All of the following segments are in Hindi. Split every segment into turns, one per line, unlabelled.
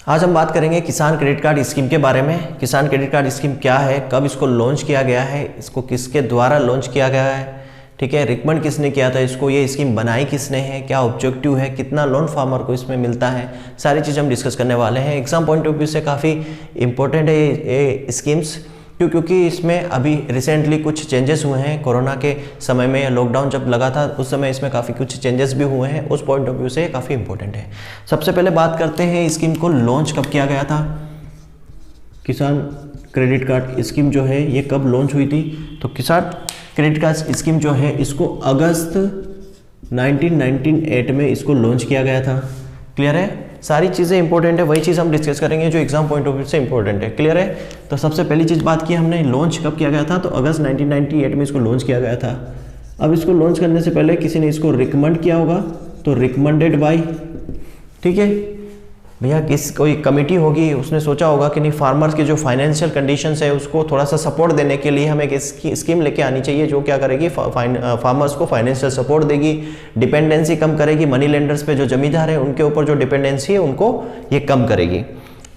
आज हम बात करेंगे किसान क्रेडिट कार्ड स्कीम के बारे में। किसान क्रेडिट कार्ड स्कीम क्या है, कब इसको लॉन्च किया गया है, इसको किसके द्वारा लॉन्च किया गया है, ठीक है, रिकमेंड किसने किया था इसको, ये स्कीम बनाई किसने है, क्या ऑब्जेक्टिव है, कितना लोन फार्मर को इसमें मिलता है, सारी चीज़ हम डिस्कस करने वाले हैं। एग्जाम पॉइंट ऑफ व्यू से काफ़ी इंपॉर्टेंट है ये स्कीम्स, क्योंकि इसमें अभी रिसेंटली कुछ चेंजेस हुए हैं। कोरोना के समय में लॉकडाउन जब लगा था उस समय इसमें काफ़ी कुछ चेंजेस भी हुए हैं, उस पॉइंट ऑफ व्यू से काफ़ी इंपॉर्टेंट है। सबसे पहले बात करते हैं स्कीम को लॉन्च कब किया गया था। किसान क्रेडिट कार्ड स्कीम जो है ये कब लॉन्च हुई थी, तो किसान क्रेडिट कार्ड स्कीम जो है इसको अगस्त 1998 में इसको लॉन्च किया गया था। क्लियर है, सारी चीज़ें इंपॉर्टेंट है, वही चीज़ हम डिस्कस करेंगे जो एग्जाम पॉइंट ऑफ व्यू से इंपॉर्टेंट है। क्लियर है, तो सबसे पहली चीज़ बात की हमने लॉन्च कब किया गया था, तो अगस्त 1998 में इसको लॉन्च किया गया था। अब इसको लॉन्च करने से पहले किसी ने इसको रिकमेंड किया होगा, तो रिकमेंडेड बाय, ठीक है भैया, कोई कमेटी होगी, उसने सोचा होगा कि नहीं फार्मर्स की जो फाइनेंशियल कंडीशंस है उसको थोड़ा सा सपोर्ट देने के लिए हमें एक स्कीम लेके आनी चाहिए जो क्या करेगी, फार्मर्स को फाइनेंशियल सपोर्ट देगी, डिपेंडेंसी कम करेगी, मनी लेंडर्स पे जो जमींदार है उनके ऊपर जो डिपेंडेंसी है उनको ये कम करेगी।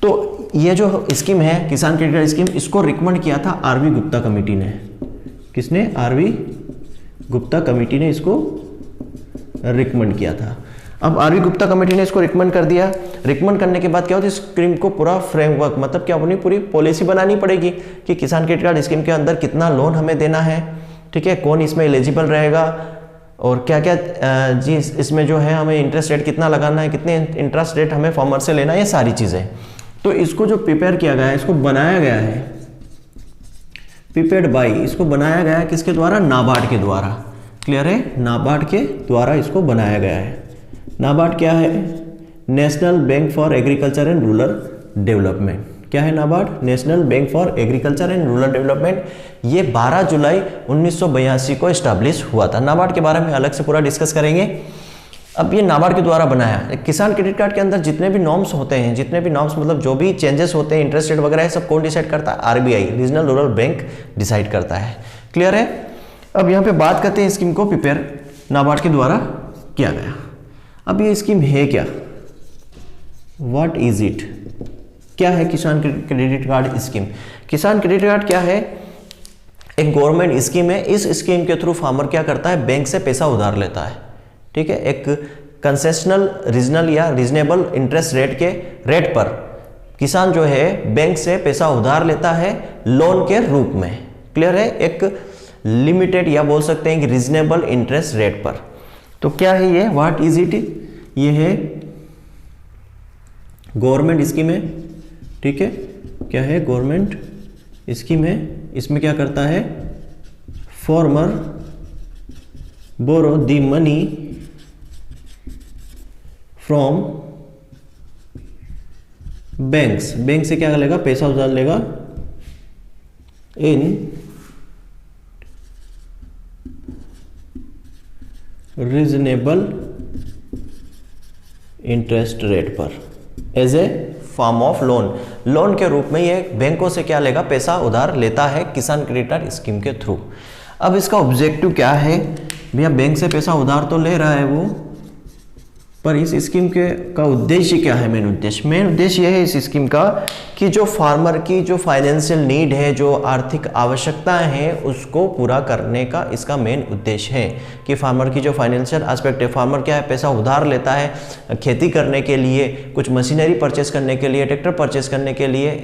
तो ये जो स्कीम है किसान क्रेडिट कार्ड स्कीम, इसको रिकमेंड किया था आरवी गुप्ता कमेटी ने। किसने? आरवी गुप्ता कमेटी ने इसको रिकमेंड किया था। अब आरवी गुप्ता कमेटी ने इसको रिकमेंड कर दिया। रिकमेंड करने के बाद क्या होता है, स्कीम को पूरा फ्रेमवर्क, मतलब क्या अपनी पूरी पॉलिसी बनानी पड़ेगी कि किसान क्रेडिट कार्ड स्कीम के अंदर कितना लोन हमें देना है, ठीक है, कौन इसमें एलिजिबल रहेगा और क्या क्या जी इसमें जो है हमें इंटरेस्ट रेट कितना लगाना है, कितने इंटरेस्ट रेट हमें फार्मर से लेना है, ये सारी चीज़ें। तो इसको जो प्रिपेयर किया गया है, इसको बनाया गया है, प्रिपेयर्ड बाई, इसको बनाया गया है किसके द्वारा? नाबार्ड के द्वारा। क्लियर है, नाबार्ड के द्वारा इसको बनाया गया है। नाबार्ड क्या है? National bank for agriculture and rural development. क्या है NABARD? National bank for agriculture and rural development. ये 12 जुलाई 1982 को एस्टैब्लिश हुआ था। नाबार्ड के बारे में अलग से पूरा डिस्कस करेंगे। अब ये नाबार्ड के द्वारा बनाया। किसान क्रेडिट कार्ड के अंदर जितने भी नॉर्म्स होते हैं, जितने भी नॉर्म्स मतलब जो भी चेंजेस होते हैं, इंटरेस्ट रेट वगैरह, सब कौन डिसाइड करता है? RBI, regional rural bank decide करता है। क्लियर है। अब यहाँ पे बात करते हैं स्कीम को प्रिपेयर नाबार्ड के द्वारा किया गया। अब ये स्कीम है क्या? What is it? क्या है किसान क्रेडिट कार्ड स्कीम? किसान क्रेडिट कार्ड क्या है? एक गवर्नमेंट स्कीम है। इस स्कीम के थ्रू फार्मर क्या करता है? बैंक से पैसा उधार लेता है, ठीक है, एक कंसेशनल, रीजनल या रीजनेबल इंटरेस्ट रेट के रेट पर किसान जो है बैंक से पैसा उधार लेता है लोन के रूप में। क्लियर है, एक लिमिटेड या बोल सकते हैं कि रीजनेबल इंटरेस्ट रेट पर। तो क्या है ये? What is it? ये है गवर्नमेंट स्कीम है, ठीक है, क्या है? गवर्नमेंट स्कीम है। इसमें क्या करता है? Farmer borrow the money from banks, bank से क्या लेगा? पैसा उधार लेगा इन रीजनेबल इंटरेस्ट रेट पर, as a form of loan. Loan के रूप में ये बैंकों से क्या लेगा? पैसा उधार लेता है किसान क्रेडिट कार्ड स्कीम के थ्रू। अब इसका ऑब्जेक्टिव क्या है? भैया बैंक से पैसा उधार तो ले रहा है वो, पर इस स्कीम का उद्देश्य क्या है? मेन उद्देश्य यह है इस स्कीम का कि जो फार्मर की जो फाइनेंशियल नीड है, जो आर्थिक आवश्यकताएं हैं, उसको पूरा करने का इसका मेन उद्देश्य है कि फार्मर की जो फाइनेंशियल एस्पेक्ट है, फार्मर क्या है? पैसा उधार लेता है खेती करने के लिए, कुछ मशीनरी परचेस करने के लिए, ट्रैक्टर परचेस करने के लिए,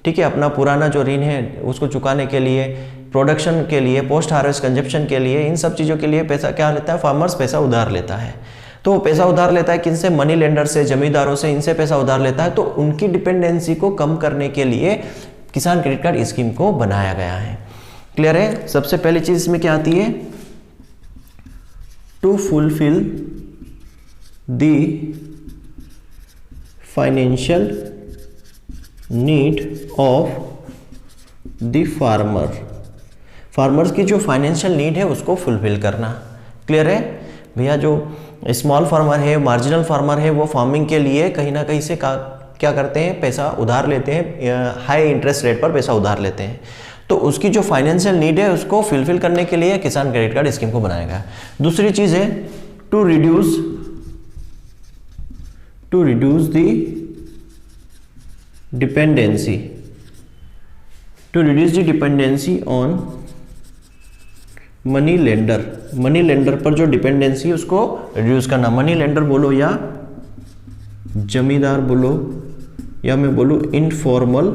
ठीक है, अपना पुराना जो ऋण है उसको चुकाने के लिए, प्रोडक्शन के लिए, पोस्ट हार्वेस्ट कंजप्शन के लिए, इन सब चीज़ों के लिए पैसा क्या लेता है? फार्मर्स पैसा उधार लेता है। तो पैसा उधार लेता है किनसे? मनी लेंडर से, जमींदारों से, इनसे पैसा उधार लेता है। तो उनकी डिपेंडेंसी को कम करने के लिए किसान क्रेडिट कार्ड स्कीम को बनाया गया है। क्लियर है। सबसे पहली चीज इसमें क्या आती है? To fulfil the financial need of the farmer. Farmers की जो फाइनेंशियल नीड है उसको फुलफिल करना। क्लियर है भैया। जो स्मॉल फार्मर है, मार्जिनल फार्मर है, वो फार्मिंग के लिए कहीं ना कहीं से क्या करते हैं? पैसा उधार लेते हैं, हाई इंटरेस्ट रेट पर पैसा उधार लेते हैं। तो उसकी जो फाइनेंशियल नीड है उसको फुलफिल करने के लिए किसान क्रेडिट कार्ड स्कीम को बनाया गया। दूसरी चीज है to reduce the dependency, to reduce the dependency on money lender, money lender पर जो डिपेंडेंसी है उसको रिड्यूस करना। मनी लेंडर बोलो या जमींदार बोलो या मैं बोलूँ इनफॉर्मल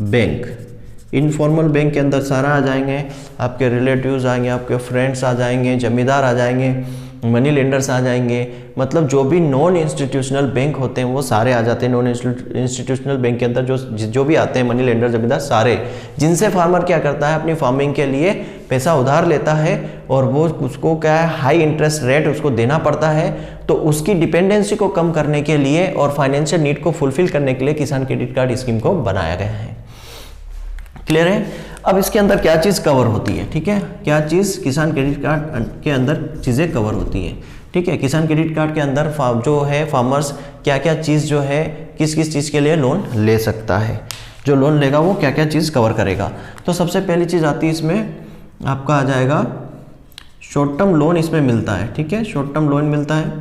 बैंक। इनफॉर्मल बैंक के अंदर सारा आ जाएंगे, आपके रिलेटिव्स आएंगे, आपके फ्रेंड्स आ जाएंगे, जमींदार आ जाएंगे, मनी लेंडर्स आ जाएंगे, मतलब जो भी नॉन इंस्टीट्यूशनल बैंक होते हैं वो सारे आ जाते हैं। नॉन इंस्टीट्यूशनल बैंक के अंदर जो भी आते हैं मनी लेंडर, जमींदार, सारे, जिनसे फार्मर क्या करता है अपनी फार्मिंग के लिए पैसा उधार लेता है और वो उसको क्या है हाई इंटरेस्ट रेट उसको देना पड़ता है। तो उसकी डिपेंडेंसी को कम करने के लिए और फाइनेंशियल नीड को फुलफिल करने के लिए किसान क्रेडिट कार्ड स्कीम को बनाया गया है। क्लियर है? अब इसके अंदर क्या चीज़ कवर होती है, ठीक है, क्या चीज़ किसान क्रेडिट कार्ड के अंदर चीज़ें कवर होती है, ठीक है। किसान क्रेडिट कार्ड के अंदर जो है फार्मर्स क्या क्या चीज़ जो है किस किस चीज़ के लिए लोन ले सकता है, जो लोन लेगा वो क्या क्या चीज़ कवर करेगा। तो सबसे पहली चीज़ आती है इसमें आपका आ जाएगा शॉर्ट टर्म लोन इसमें मिलता है, ठीक है। शॉर्ट टर्म लोन मिलता है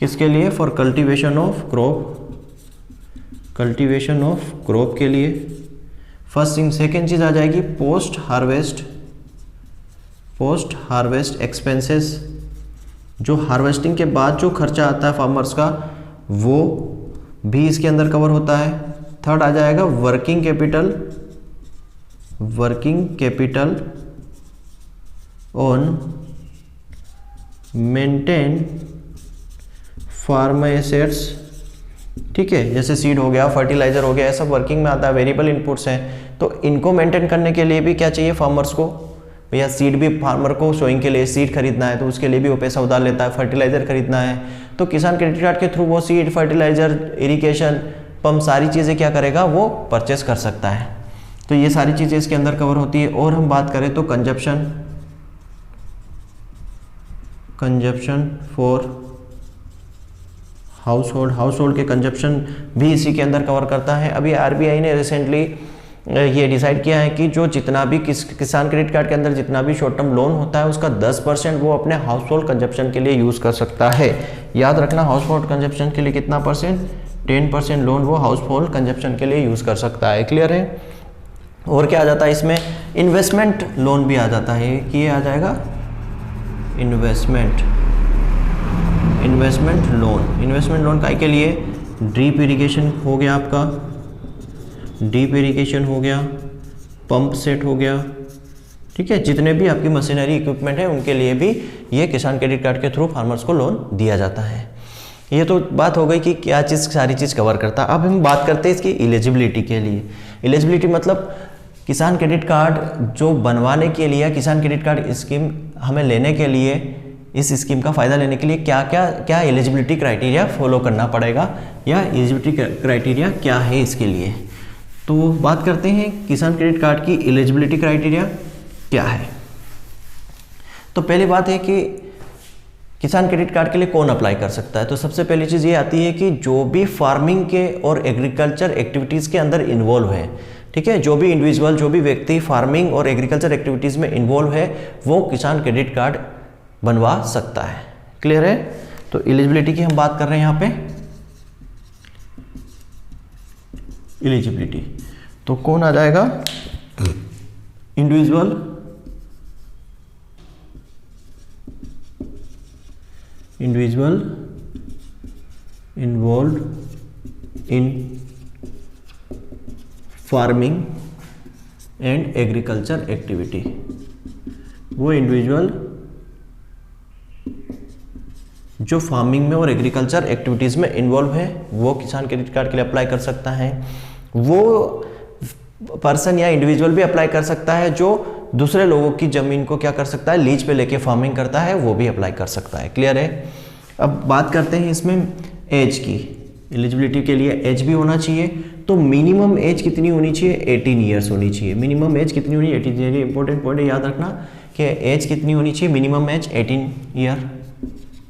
किसके लिए? For cultivation of crop, cultivation of crop के लिए फर्स्ट थिंग। सेकेंड चीज़ आ जाएगी पोस्ट हार्वेस्ट एक्सपेंसेस, जो हार्वेस्टिंग के बाद जो खर्चा आता है फार्मर्स का वो भी इसके अंदर कवर होता है। थर्ड आ जाएगा working capital on maintain farm assets, ठीक है, जैसे सीड हो गया, फर्टिलाइजर हो गया, ये सब वर्किंग में आता है, वेरिएबल इनपुट्स हैं। तो इनको मेंटेन करने के लिए भी क्या चाहिए फार्मर्स को? भैया सीड भी फार्मर को सोइंग के लिए सीड खरीदना है तो उसके लिए भी वो पैसा उधार लेता है, फर्टिलाइजर खरीदना है तो किसान क्रेडिट कार्ड के थ्रू वो सीड, फर्टिलाइजर, इरिगेशन, पंप, सारी चीज़ें क्या करेगा वो परचेस कर सकता है। तो ये सारी चीज़ें इसके अंदर कवर होती है। और हम बात करें तो कंजप्शन फॉर हाउस होल्ड के कंजप्शन भी इसी के अंदर कवर करता है। अभी आरबीआई ने रिसेंटली ये डिसाइड किया है कि जो जितना भी किसान क्रेडिट कार्ड के अंदर जितना भी शॉर्ट टर्म लोन होता है उसका 10% वो अपने हाउस होल्ड कंजप्शन के लिए यूज़ कर सकता है। याद रखना, हाउस होल्ड कंजप्शन के लिए कितना परसेंट? 10% लोन वो हाउस होल्ड कंजप्शन के लिए यूज़ कर सकता है। क्लियर है? और क्या आ जाता है इसमें? इन्वेस्टमेंट लोन भी आ जाता है कि ये आ जाएगा इन्वेस्टमेंट लोन का के लिए ड्रीप इरिगेशन हो गया, आपका ड्रीप इरिगेशन हो गया, पंप सेट हो गया, ठीक है, जितने भी आपकी मशीनरी इक्विपमेंट है उनके लिए भी ये किसान क्रेडिट कार्ड के थ्रू फार्मर्स को लोन दिया जाता है। ये तो बात हो गई कि क्या चीज़ सारी चीज़ कवर करता है। अब हम बात करते हैं इसकी एलिजिबिलिटी के लिए। एलिजिबिलिटी मतलब किसान क्रेडिट कार्ड जो बनवाने के लिए, किसान क्रेडिट कार्ड स्कीम हमें लेने के लिए, इस स्कीम का फ़ायदा लेने के लिए क्या एलिजिबिलिटी क्राइटेरिया फॉलो करना पड़ेगा या एलिजिबिलिटी क्राइटेरिया क्या है इसके लिए। तो बात करते हैं किसान क्रेडिट कार्ड की एलिजिबिलिटी क्राइटेरिया क्या है। तो पहली बात है कि किसान क्रेडिट कार्ड के लिए कौन अप्लाई कर सकता है। तो सबसे पहली चीज़ ये आती है कि जो भी फार्मिंग के और एग्रीकल्चर एक्टिविटीज़ के अंदर इन्वॉल्व है, ठीक है, जो भी इंडिविजुअल, जो भी व्यक्ति फार्मिंग और एग्रीकल्चर एक्टिविटीज़ में इन्वॉल्व है वो किसान क्रेडिट कार्ड बनवा सकता है। क्लियर है? तो एलिजिबिलिटी की हम बात कर रहे हैं यहाँ पे। एलिजिबिलिटी तो कौन आ जाएगा? Individual, involve in farming and agriculture activity. वो इंडिविजुअल जो फार्मिंग में और एग्रीकल्चर एक्टिविटीज़ में इन्वॉल्व है वो किसान क्रेडिट कार्ड के लिए अप्लाई कर सकता है। वो पर्सन या इंडिविजुअल भी अप्लाई कर सकता है जो दूसरे लोगों की ज़मीन को क्या कर सकता है, लीज पे लेके फार्मिंग करता है, वो भी अप्लाई कर सकता है। क्लियर है? अब बात करते हैं इसमें एज की। एलिजिबिलिटी के लिए एज भी होना चाहिए। तो मिनिमम एज कितनी होनी चाहिए? 18 ईयर्स होनी चाहिए। मिनिमम एज कितनी होनी है? 18 ईयर। इंपॉर्टेंट पॉइंट है, याद रखना कि एज कितनी होनी चाहिए? Minimum age 18 year.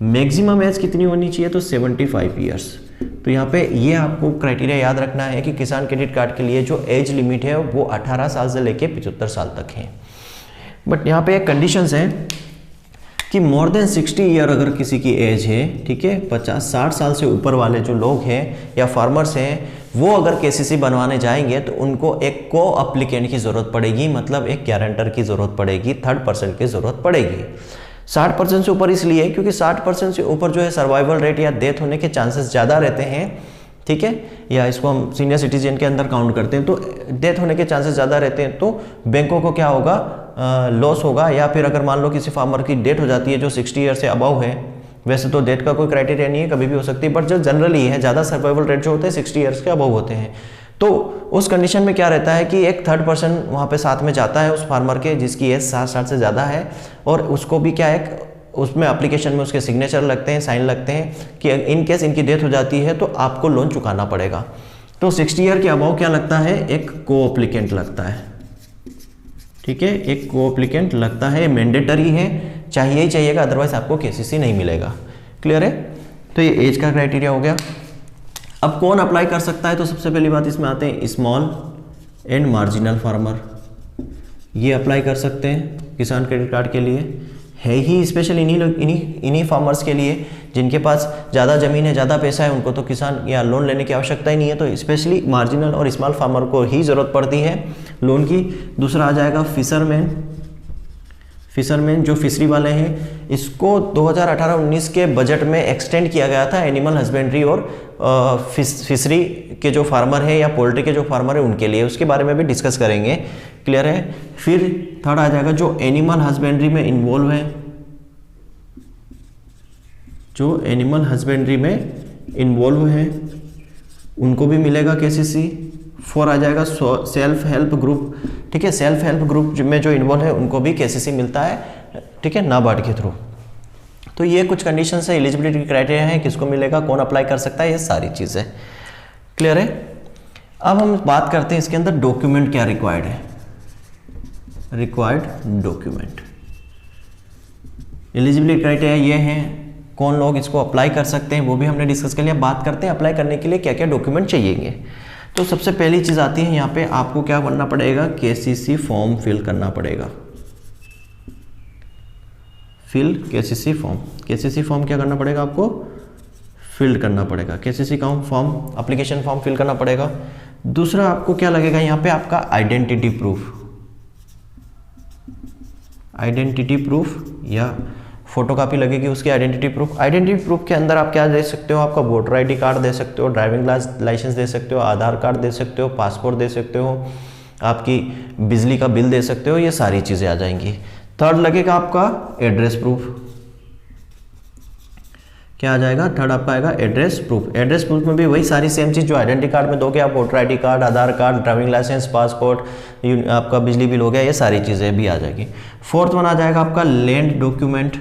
Maximum age कितनी होनी चाहिए? तो 75 ईयर्स। तो यहाँ पे ये आपको क्राइटेरिया याद रखना है कि किसान क्रेडिट कार्ड के लिए जो एज लिमिट है वो 18 साल से लेके 75 साल तक है। बट यहाँ पे एक कंडीशंस है कि मोर देन 60 ईयर अगर किसी की एज है, ठीक है, 50-60 साल से ऊपर वाले जो लोग हैं या फार्मर्स हैं, वो अगर केसीसी बनवाने जाएंगे तो उनको एक को अप्लीकेंट की ज़रूरत पड़ेगी, मतलब एक गारंटर की ज़रूरत पड़ेगी, थर्ड पर्सन की ज़रूरत पड़ेगी। 60% से ऊपर इसलिए क्योंकि 60% से ऊपर जो है सर्वाइवल रेट या डेथ होने के चांसेस ज़्यादा रहते हैं, ठीक है, या इसको हम सीनियर सिटीजन के अंदर काउंट करते हैं, तो डेथ होने के चांसेस ज़्यादा रहते हैं, तो बैंकों को क्या होगा, लॉस होगा। या फिर अगर मान लो किसी फार्मर की डेथ हो जाती है जो 60 ईयर से अबव है, वैसे तो डेथ का कोई क्राइटेरिया नहीं है, कभी भी हो सकती है, बट जो जनरली है ज़्यादा सर्वाइवल रेट जो होते हैं 60 ईयर्स के अबव होते हैं, तो उस कंडीशन में क्या रहता है कि एक थर्ड पर्सन वहाँ पे साथ में जाता है उस फार्मर के जिसकी एज 60 से ज़्यादा है, और उसको भी क्या एक उसमें एप्लीकेशन में उसके सिग्नेचर लगते हैं, साइन लगते हैं कि इन केस इनकी डेथ हो जाती है तो आपको लोन चुकाना पड़ेगा। तो 60 ईयर के अबव क्या लगता है, एक को एप्लीकेंट लगता है, ठीक है, एक को एप्लीकेंट लगता है, मैंडेटरी है, चाहिए ही चाहिएगा, अदरवाइज आपको केसीसी नहीं मिलेगा। क्लियर है? तो ये एज का क्राइटेरिया हो गया। अब कौन अप्लाई कर सकता है, तो सबसे पहली बात इसमें आते हैं स्मॉल एंड मार्जिनल फार्मर, ये अप्लाई कर सकते हैं किसान क्रेडिट कार्ड के लिए। है ही स्पेशल इन्हीं फार्मर्स के लिए जिनके पास ज़्यादा ज़मीन है, ज़्यादा पैसा है, उनको तो किसान या लोन लेने की आवश्यकता ही नहीं है, तो स्पेशली मार्जिनल और स्मॉल फार्मर को ही ज़रूरत पड़ती है लोन की। दूसरा आ जाएगा फिशरमैन जो फिशरी वाले हैं, इसको 2018-19 के बजट में एक्सटेंड किया गया था एनिमल हस्बेंड्री और फिशरी के जो फार्मर है या पोल्ट्री के जो फार्मर है उनके लिए, उसके बारे में भी डिस्कस करेंगे। क्लियर है? फिर थर्ड आ जाएगा जो एनिमल हस्बेंड्री में इन्वॉल्व है, जो एनिमल हस्बेंड्री में इन्वॉल्व है उनको भी मिलेगा केसीसी। 4 आ जाएगा सेल्फ हेल्प ग्रुप, ठीक है, सेल्फ हेल्प ग्रुप में जो इन्वॉल्व है उनको भी केसीसी मिलता है, ठीक है, नाबार्ड के थ्रू। तो ये कुछ कंडीशन है, एलिजिबिलिटी क्राइटेरिया है, किसको मिलेगा, कौन अप्लाई कर सकता है, ये सारी चीज़ें। क्लियर है? अब हम बात करते हैं इसके अंदर डॉक्यूमेंट क्या रिक्वायर्ड है। रिक्वायर्ड डॉक्यूमेंट, एलिजिबिलिटी क्राइटेरिया ये हैं, कौन लोग इसको अप्लाई कर सकते हैं वो भी हमने डिस्कस कर लिया। बात करते हैं अप्लाई करने के लिए क्या क्या डॉक्यूमेंट चाहिएंगे। तो सबसे पहली चीज़ आती है यहाँ पे, आपको क्या करना पड़ेगा, केसीसी फॉर्म फिल करना पड़ेगा। केसीसी फॉर्म क्या करना पड़ेगा, आपको फिल करना पड़ेगा। केसीसी का फॉर्म, एप्लीकेशन फॉर्म फिल करना पड़ेगा। दूसरा आपको क्या लगेगा यहाँ पे, आपका आइडेंटिटी प्रूफ या फोटोकॉपी लगेगी उसकी आइडेंटिटी प्रूफ के अंदर आप क्या दे सकते हो, आपका वोटर आईडी कार्ड दे सकते हो, ड्राइविंग लाइसेंस दे सकते हो, आधार कार्ड दे सकते हो, पासपोर्ट दे सकते हो, आपकी बिजली का बिल दे सकते हो, ये सारी चीज़ें आ जाएंगी। थर्ड लगेगा आपका एड्रेस प्रूफ, क्या आ जाएगा, थर्ड आपका आएगा एड्रेस प्रूफ में भी वही सारी सेम चीज़ जो आइडेंटिटी कार्ड में दोगे आप, वोटर आईडी कार्ड, आधार कार्ड, ड्राइविंग लाइसेंस, पासपोर्ट, आपका बिजली बिल हो गया, ये सारी चीज़ें भी आ जाएगी। फोर्थ वन आ जाएगा आपका लैंड डॉक्यूमेंट,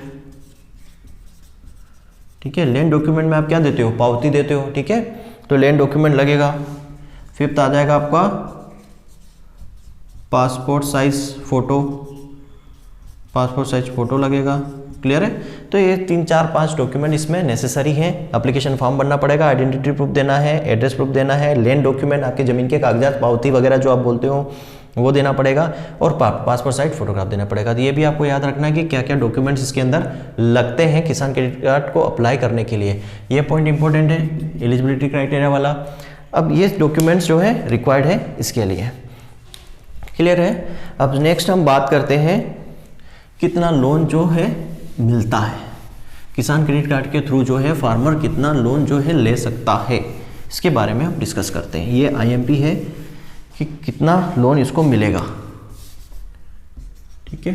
ठीक है, लैंड डॉक्यूमेंट में आप क्या देते हो, पावती देते हो, ठीक है, तो लैंड डॉक्यूमेंट लगेगा। फिफ्थ आ जाएगा आपका पासपोर्ट साइज फोटो लगेगा। क्लियर है? तो ये 3, 4, 5 डॉक्यूमेंट इसमें नेसेसरी हैं। एप्लीकेशन फॉर्म बनना पड़ेगा, आइडेंटिटी प्रूफ देना है, एड्रेस प्रूफ देना है, लैंड डॉक्यूमेंट आपके ज़मीन के कागजात, पावती वगैरह जो आप बोलते हो वो देना पड़ेगा, और पासपोर्ट साइज फोटोग्राफ देना पड़ेगा। तो ये भी आपको याद रखना है कि क्या क्या डॉक्यूमेंट्स इसके अंदर लगते हैं किसान क्रेडिट कार्ड को अप्लाई करने के लिए। ये पॉइंट इंपॉर्टेंट है, एलिजिबिलिटी क्राइटेरिया वाला। अब ये डॉक्यूमेंट्स जो है रिक्वायर्ड है इसके लिए। क्लियर है? अब नेक्स्ट हम बात करते हैं कितना लोन जो है मिलता है किसान क्रेडिट कार्ड के थ्रू, जो है फार्मर कितना लोन जो है ले सकता है, इसके बारे में हम डिस्कस करते हैं। ये आईएमपी है कि कितना लोन इसको मिलेगा, ठीक है,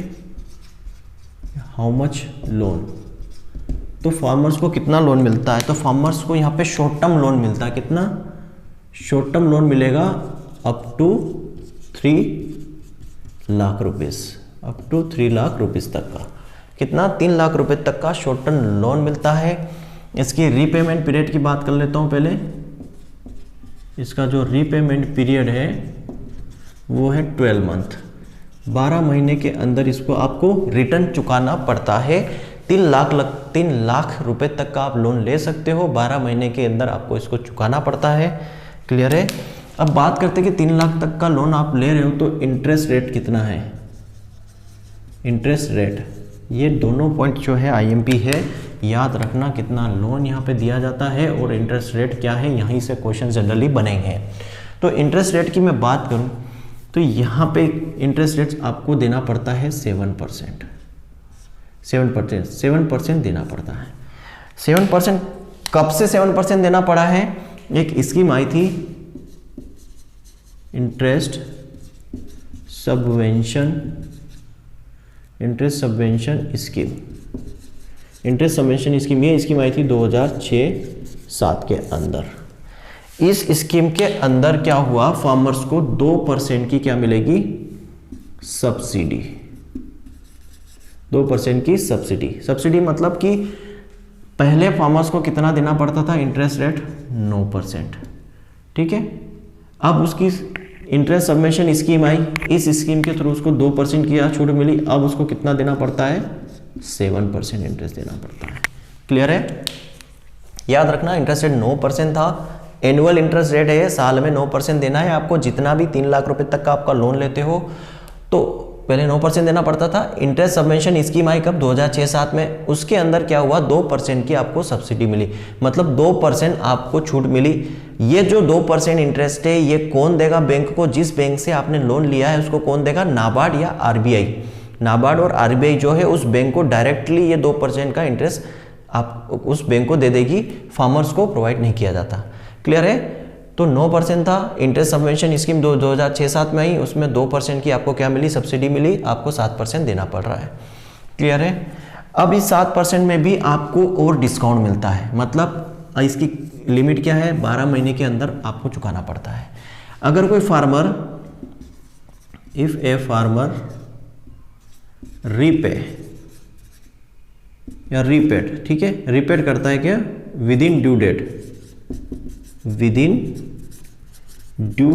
हाउ मच लोन, तो फार्मर्स को कितना लोन मिलता है। तो फार्मर्स को यहाँ पे शॉर्ट टर्म लोन मिलता है, कितना शॉर्ट टर्म लोन मिलेगा, up to 3 lakh rupees, up to 3 lakh rupees तक का, कितना 3 लाख रुपए तक का शॉर्ट टर्म लोन मिलता है। इसकी रीपेमेंट पीरियड की बात कर लेता हूँ पहले। इसका जो रीपेमेंट पीरियड है वो है 12 मंथ, 12 महीने के अंदर इसको आपको रिटर्न चुकाना पड़ता है। 3 लाख रुपए तक का आप लोन ले सकते हो, 12 महीने के अंदर आपको इसको चुकाना पड़ता है। क्लियर है? अब बात करते हैं कि 3 लाख तक का लोन आप ले रहे हो तो इंटरेस्ट रेट कितना है। इंटरेस्ट रेट, ये दोनों पॉइंट जो है आईएमपी है याद रखना कितना लोन यहाँ पे दिया जाता है और इंटरेस्ट रेट क्या है, यहीं से क्वेश्चन जनरली बनेंगे। तो इंटरेस्ट रेट की मैं बात करूँ तो यहाँ पे इंटरेस्ट रेट आपको देना पड़ता है 7%। 7% देना पड़ता है। 7% कब से 7% देना पड़ा है? एक स्कीम आई थी interest subvention scheme. Interest subvention scheme, ये स्कीम आई थी 2006-07 के अंदर। इस स्कीम के अंदर क्या हुआ, फार्मर्स को 2% की क्या मिलेगी, सब्सिडी। 2% की सब्सिडी मतलब कि पहले फार्मर्स को कितना देना पड़ता था, इंटरेस्ट रेट 9%, ठीक है। अब उसकी इंटरेस्ट सबवेंशन स्कीम आई, इस स्कीम के थ्रू उसको 2% की छूट मिली, अब उसको कितना देना पड़ता है, 7% इंटरेस्ट देना पड़ता है। क्लियर है? याद रखना इंटरेस्ट रेट 9% था, एनुअल इंटरेस्ट रेट है, साल में 9% देना है आपको। जितना भी 3 लाख रुपए तक का आपका लोन लेते हो तो पहले 9% देना पड़ता था। इंटरेस्ट सबवेंशन स्कीम आई कब, 2006-07 में। उसके अंदर क्या हुआ, 2% की आपको सब्सिडी मिली, मतलब 2% आपको छूट मिली। ये जो 2% इंटरेस्ट है ये कौन देगा बैंक को, जिस बैंक से आपने लोन लिया है उसको कौन देगा, नाबार्ड या आरबीआई। नाबार्ड और आरबीआई जो है उस बैंक को डायरेक्टली ये 2% का इंटरेस्ट आप उस बैंक को दे देगी, फार्मर्स को प्रोवाइड नहीं किया जाता। क्लियर है? तो 9% था इंटरेस्ट सबवेंशन स्कीम 2006-07 में आई, उसमें 2% की आपको क्या मिली, सब्सिडी मिली, आपको 7% देना पड़ रहा है। क्लियर है? अब इस 7% में भी आपको और डिस्काउंट मिलता है, मतलब इसकी लिमिट क्या है, 12 महीने के अंदर आपको चुकाना पड़ता है। अगर कोई farmer, if a farmer repay या रीपेड, ठीक है, रीपेड करता है क्या, with in due date, within due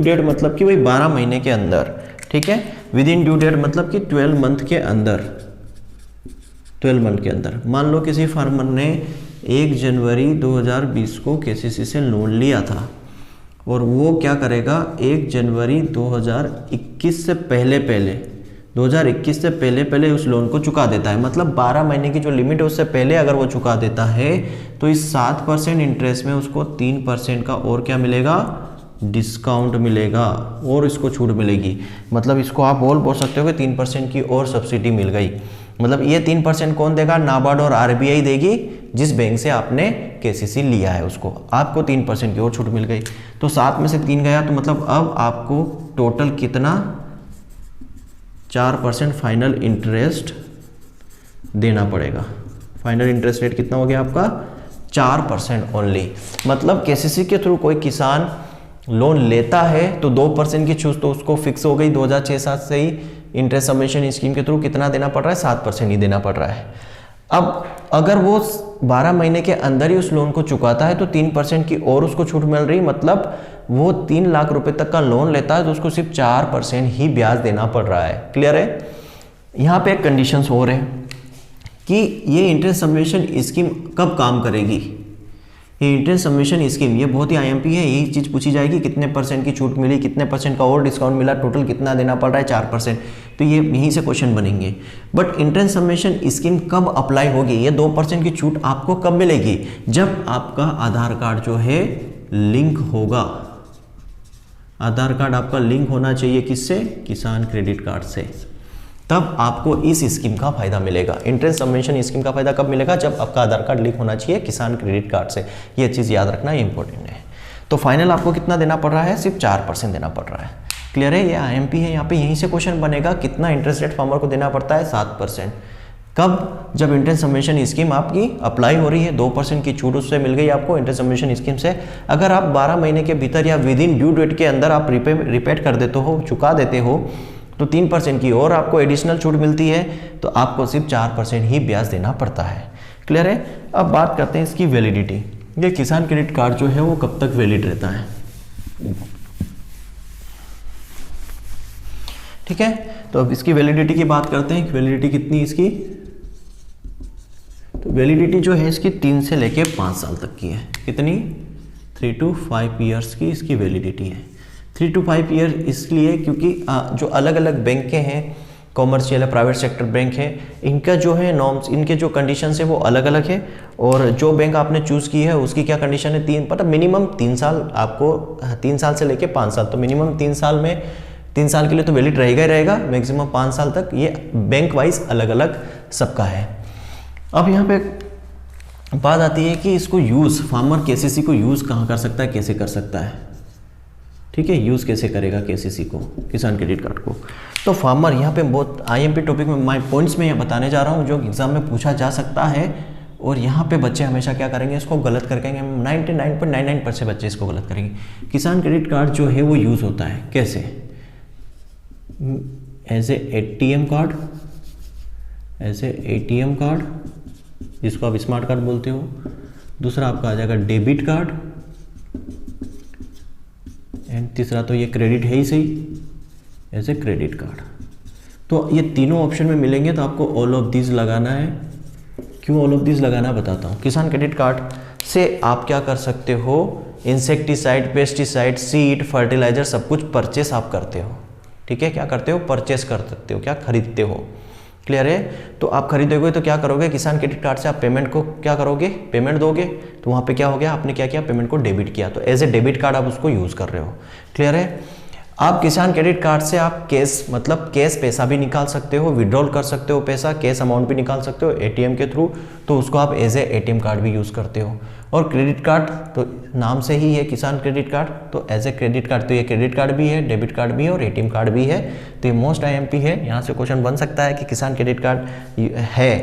date मतलब कि वही 12 महीने के अंदर, ठीक है। विद इन ड्यू डेट मतलब कि 12 मंथ के अंदर, 12 मंथ के अंदर। मान लो किसी फार्मर ने 1 जनवरी 2020 को केसीसी से लोन लिया था और वो क्या करेगा, 1 जनवरी 2021 से पहले उस लोन को चुका देता है, मतलब 12 महीने की जो लिमिट है उससे पहले अगर वो चुका देता है तो इस 7% इंटरेस्ट में उसको 3% का और क्या मिलेगा, डिस्काउंट मिलेगा और इसको छूट मिलेगी। मतलब इसको आप बोल सकते हो कि 3% की और सब्सिडी मिल गई। मतलब ये 3% कौन देगा, नाबार्ड और आरबीआई देगी, जिस बैंक से आपने केसीसी लिया है उसको आपको 3% की और छूट मिल गई। तो 7 में से 3 गया, तो मतलब अब आपको टोटल कितना, 4% फाइनल इंटरेस्ट देना पड़ेगा। फाइनल इंटरेस्ट रेट कितना हो गया आपका, 4% ओनली। मतलब केसीसी के थ्रू कोई किसान लोन लेता है तो 2% की छूट तो उसको फिक्स हो गई 2006-07 से ही। इंटरेस्ट सबवेंशन स्कीम के थ्रू कितना देना पड़ रहा है, 7% ही देना पड़ रहा है। अब अगर वो 12 महीने के अंदर ही उस लोन को चुकाता है तो 3% की और उसको छूट मिल रही, मतलब वो 3 लाख रुपए तक का लोन लेता है तो उसको सिर्फ 4% ही ब्याज देना पड़ रहा है। क्लियर है? यहाँ पे एक कंडीशंस और है कि ये इंटरेस्ट सबवेंशन स्कीम कब काम करेगी। ये इंटरेस्ट सबवेंशन स्कीम ये बहुत ही आईएमपी है, यही चीज़ पूछी जाएगी, कितने % की छूट मिली, कितने % का और डिस्काउंट मिला, टोटल कितना देना पड़ रहा है, 4%। तो ये यहीं से क्वेश्चन बनेंगे। बट इंटरेस्ट सबवेंशन स्कीम कब अप्लाई होगी, ये 2% की छूट आपको कब मिलेगी, जब आपका आधार कार्ड जो है लिंक होगा। आधार कार्ड आपका लिंक होना चाहिए किससे, किसान क्रेडिट कार्ड से, तब आपको इस स्कीम का फायदा मिलेगा। इंटरेस्ट सबवेंशन स्कीम का फायदा कब मिलेगा, जब आपका आधार कार्ड लिंक होना चाहिए किसान क्रेडिट कार्ड से। ये चीज़ याद रखना, ये इंपॉर्टेंट है। तो फाइनल आपको कितना देना पड़ रहा है, सिर्फ 4% देना पड़ रहा है। क्लियर है? ये आईएमपी है, यहाँ पे यहीं से क्वेश्चन बनेगा, कितना इंटरेस्ट रेट फार्मर को देना पड़ता है, 7%। कब, जब इंटरेस्ट सबवेंशन स्कीम आपकी अप्लाई हो रही है, 2% की छूट उससे मिल गई आपको इंटरेस्ट सबवेंशन स्कीम से। अगर आप 12 महीने के भीतर या विद इन ड्यू डेट के अंदर आप रिपेड कर देते हो, चुका देते हो, तो 3% की और आपको एडिशनल छूट मिलती है, तो आपको सिर्फ 4% ही ब्याज देना पड़ता है। क्लियर है? अब बात करते हैं इसकी वैलिडिटी। ये किसान क्रेडिट कार्ड जो है वो कब तक वैलिड रहता है, ठीक है। तो अब इसकी वैलिडिटी की बात करते हैं, वैलिडिटी कितनी इसकी, तो वैलिडिटी जो है इसकी 3 से लेके 5 साल तक की है। कितनी, 3 to 5 ईयर्स की इसकी वैलिडिटी है। 3 to 5 ईयर इसलिए क्योंकि जो अलग अलग बैंकें हैं कॉमर्शियल है, प्राइवेट सेक्टर बैंक है, इनका जो है नॉर्म्स, इनके जो कंडीशंस है वो अलग अलग है। और जो बैंक आपने चूज़ की है उसकी क्या कंडीशन है, मतलब मिनिमम 3 साल आपको, 3 साल से लेके 5 साल, तो मिनिमम 3 साल में, 3 साल के लिए तो वैलिड रहेगा ही रहेगा, मैक्सिमम 5 साल तक, ये बैंक वाइज अलग अलग सबका है। अब यहाँ पे बात आती है कि इसको यूज़ फार्मर केसीसी को यूज़ कहाँ कर सकता है, कैसे कर सकता है, ठीक है, यूज़ कैसे करेगा केसीसी को, किसान क्रेडिट कार्ड को। तो फार्मर यहाँ पे बहुत आईएमपी टॉपिक में माय पॉइंट्स में ये बताने जा रहा हूँ जो एग्जाम में पूछा जा सकता है, और यहाँ पे बच्चे हमेशा क्या करेंगे, इसको गलत करके, 99.99% बच्चे इसको गलत करेंगे। किसान क्रेडिट कार्ड जो है वो यूज़ होता है कैसे, as a ATM card, as a ATM card जिसको आप स्मार्ट कार्ड बोलते हो। दूसरा आपका आ जाएगा डेबिट कार्ड, एंड तीसरा तो ये क्रेडिट है ही सही, एज ए क्रेडिट कार्ड। तो ये तीनों ऑप्शन में मिलेंगे, तो आपको ऑल ऑफ दिस लगाना है। क्यों ऑल ऑफ दिस लगाना बताता हूँ। किसान क्रेडिट कार्ड से आप क्या कर सकते हो, इंसेक्टिसाइड, पेस्टिसाइड, सीड, फर्टिलाइजर सब कुछ परचेस आप करते हो, ठीक है, क्या करते हो, परचेस कर सकते हो, क्या खरीदते हो, क्लियर है। तो आप खरीदोगे तो क्या करोगे, किसान क्रेडिट कार्ड से आप पेमेंट को क्या करोगे, पेमेंट दोगे, तो वहाँ पे क्या हो गया, आपने क्या किया, पेमेंट को डेबिट किया, तो एज ए डेबिट कार्ड आप उसको यूज़ कर रहे हो, क्लियर है। आप किसान क्रेडिट कार्ड से आप कैश, मतलब कैश पैसा भी निकाल सकते हो, विड्रॉल कर सकते हो पैसा, कैश अमाउंट भी निकाल सकते हो एटीएम के थ्रू, तो उसको आप एज ए एटीएम कार्ड भी यूज़ करते हो। और क्रेडिट कार्ड तो नाम से ही है किसान क्रेडिट कार्ड, तो एज ए क्रेडिट कार्ड, तो ये क्रेडिट कार्ड भी है, डेबिट कार्ड भी है और एटीएम कार्ड भी है। तो ये मोस्ट आईएमपी है, यहाँ से क्वेश्चन बन सकता है कि किसान क्रेडिट कार्ड है,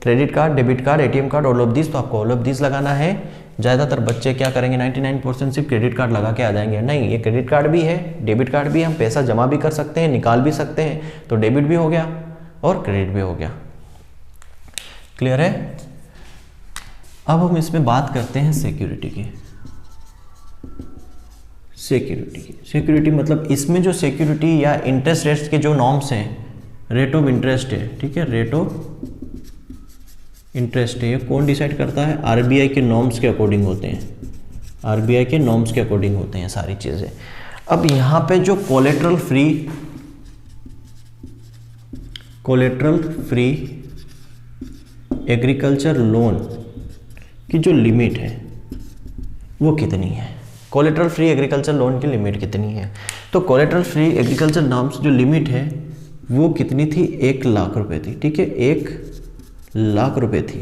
credit card, debit card, ATM card, all of this, तो आपको ऑल ऑफ दिस लगाना है। ज़्यादातर बच्चे क्या करेंगे, 99% सिर्फ क्रेडिट कार्ड लगा के आ जाएंगे, नहीं, ये क्रेडिट कार्ड भी है, डेबिट कार्ड भी है, हम पैसा जमा भी कर सकते हैं, निकाल भी सकते हैं, तो डेबिट भी हो गया और क्रेडिट भी हो गया, क्लियर है। अब हम इसमें बात करते हैं सिक्योरिटी की। सिक्योरिटी मतलब इसमें जो सिक्योरिटी या इंटरेस्ट रेट्स के जो नॉर्म्स हैं, रेट ऑफ इंटरेस्ट है, ठीक है, रेट ऑफ इंटरेस्ट है, ये कौन डिसाइड करता है, आरबीआई के नॉर्म्स के अकॉर्डिंग होते हैं, आरबीआई के नॉर्म्स के अकॉर्डिंग होते हैं सारी चीज़ें। अब यहाँ पे जो कोलेटरल फ्री एग्रीकल्चर लोन की जो लिमिट है वो कितनी है, कोलेटरल फ्री एग्रीकल्चर लोन की लिमिट कितनी है, तो कोलेटरल फ्री एग्रीकल्चर नॉर्म्स जो लिमिट है वो कितनी थी, 1 लाख रुपए थी, ठीक है, 1 लाख रुपए थी,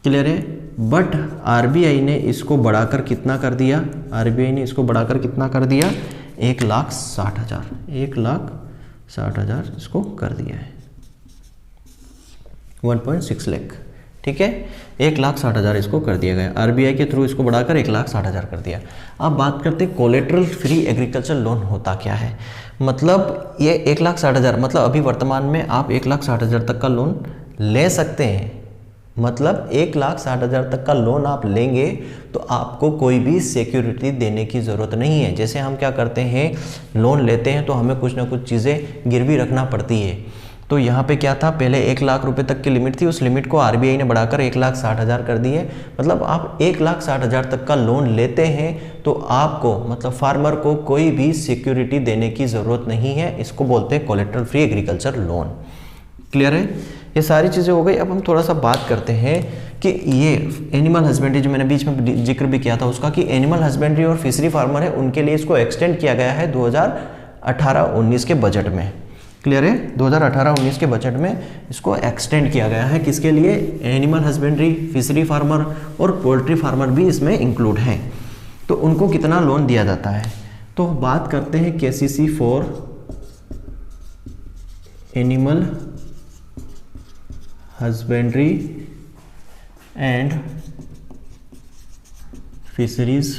क्लियर है। बट आरबीआई ने इसको बढ़ाकर कितना कर दिया, आरबीआई ने इसको बढ़ाकर कितना कर दिया, 1,60,000, 1,60,000 इसको कर दिया है, 1.6 लाख, ठीक है, 1,60,000 इसको कर दिया गया, आरबीआई के थ्रू इसको बढ़ाकर 1,60,000 कर दिया। अब बात करते हैं कोलेटरल फ्री एग्रीकल्चर लोन होता क्या है, मतलब ये 1,60,000, मतलब अभी वर्तमान में आप 1,60,000 तक का लोन ले सकते हैं, मतलब 1,60,000 तक का लोन आप लेंगे तो आपको कोई भी सिक्योरिटी देने की ज़रूरत नहीं है। जैसे हम क्या करते हैं, लोन लेते हैं तो हमें कुछ ना कुछ चीज़ें गिरवी रखना पड़ती है, तो यहाँ पे क्या था, पहले 1 लाख रुपए तक की लिमिट थी, उस लिमिट को आरबीआई ने बढ़ाकर 1,60,000 कर दी है। मतलब आप 1,60,000 तक का लोन लेते हैं तो आपको, मतलब फार्मर को कोई भी सिक्योरिटी देने की ज़रूरत नहीं है, इसको बोलते हैं collateral free agriculture loan, clear है। ये सारी चीज़ें हो गई। अब हम थोड़ा सा बात करते हैं कि ये एनिमल हस्बेंड्री, जो मैंने बीच में जिक्र भी किया था उसका, कि एनिमल हस्बेंड्री और फिशरी फार्मर है उनके लिए इसको एक्सटेंड किया गया है 2018-19 के बजट में, क्लियर है, 2018-19 के बजट में इसको एक्सटेंड किया गया है, किसके लिए, एनिमल हस्बेंड्री, फिशरी फार्मर और पोल्ट्री फार्मर भी इसमें इंक्लूड हैं, तो उनको कितना लोन दिया जाता है। तो बात करते हैं KCC for animal husbandry and fisheries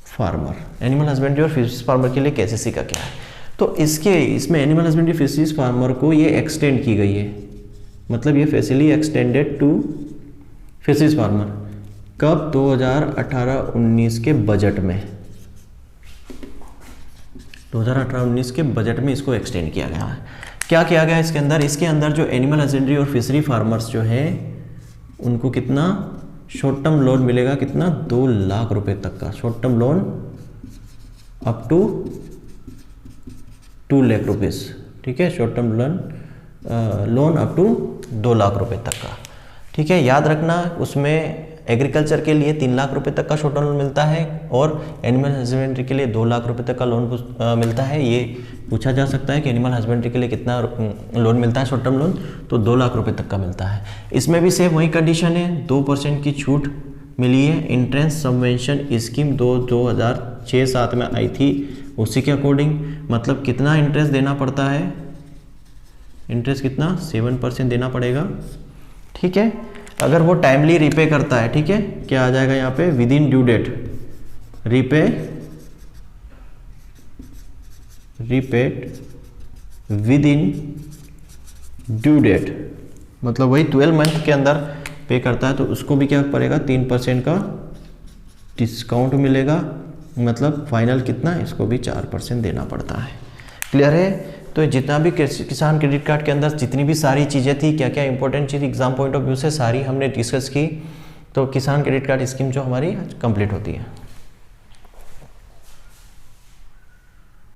farmer, animal husbandry और फिशरीज फार्मर के लिए केसीसी का क्या है, तो इसमें एनिमल हस्बेंड्री फिशरीज फार्मर को ये एक्सटेंड की गई है, मतलब ये facility extended to fisheries farmer, कब, 2018-19 के बजट में, 2018-19 के बजट में इसको एक्सटेंड किया गया है। क्या किया गया इसके अंदर, इसके अंदर जो एनिमल हस्बेंड्री और फिशरी फार्मर्स जो हैं उनको कितना शॉर्ट टर्म लोन मिलेगा, कितना, 2 लाख रुपए तक का short term loan up to 2 lakh rupees, ठीक है, short term loan up to 2 lakh रुपए तक का। ठीक है, याद रखना उसमें एग्रीकल्चर के लिए 3 लाख रुपए तक का शॉर्ट टर्म लोन मिलता है और एनिमल हस्बेंड्री के लिए 2 लाख रुपए तक का लोन मिलता है। ये पूछा जा सकता है कि एनिमल हस्बेंड्री के लिए कितना लोन मिलता है शॉर्ट टर्म लोन, तो 2 लाख रुपए तक का मिलता है। इसमें भी सेम वही कंडीशन है, 2% की छूट मिली है। इंट्रेंस सबवेंशन स्कीम 2006-07 में आई थी, उसी के अकॉर्डिंग मतलब कितना इंटरेस्ट देना पड़ता है, इंटरेस्ट कितना 7% देना पड़ेगा। ठीक है, अगर वो टाइमली रीपे करता है, ठीक है, क्या आ जाएगा यहाँ पे, with in due date, repaid with in due date, मतलब वही 12 मंथ के अंदर पे करता है तो उसको भी क्या पड़ेगा, 3% का डिस्काउंट मिलेगा, मतलब फाइनल कितना, इसको भी 4% देना पड़ता है। क्लियर है? तो जितना भी किसान क्रेडिट कार्ड के अंदर जितनी भी सारी चीज़ें थी, क्या क्या important cheese exam point of view से सारी हमने डिस्कस की, तो किसान क्रेडिट कार्ड स्कीम जो हमारी कंप्लीट होती है।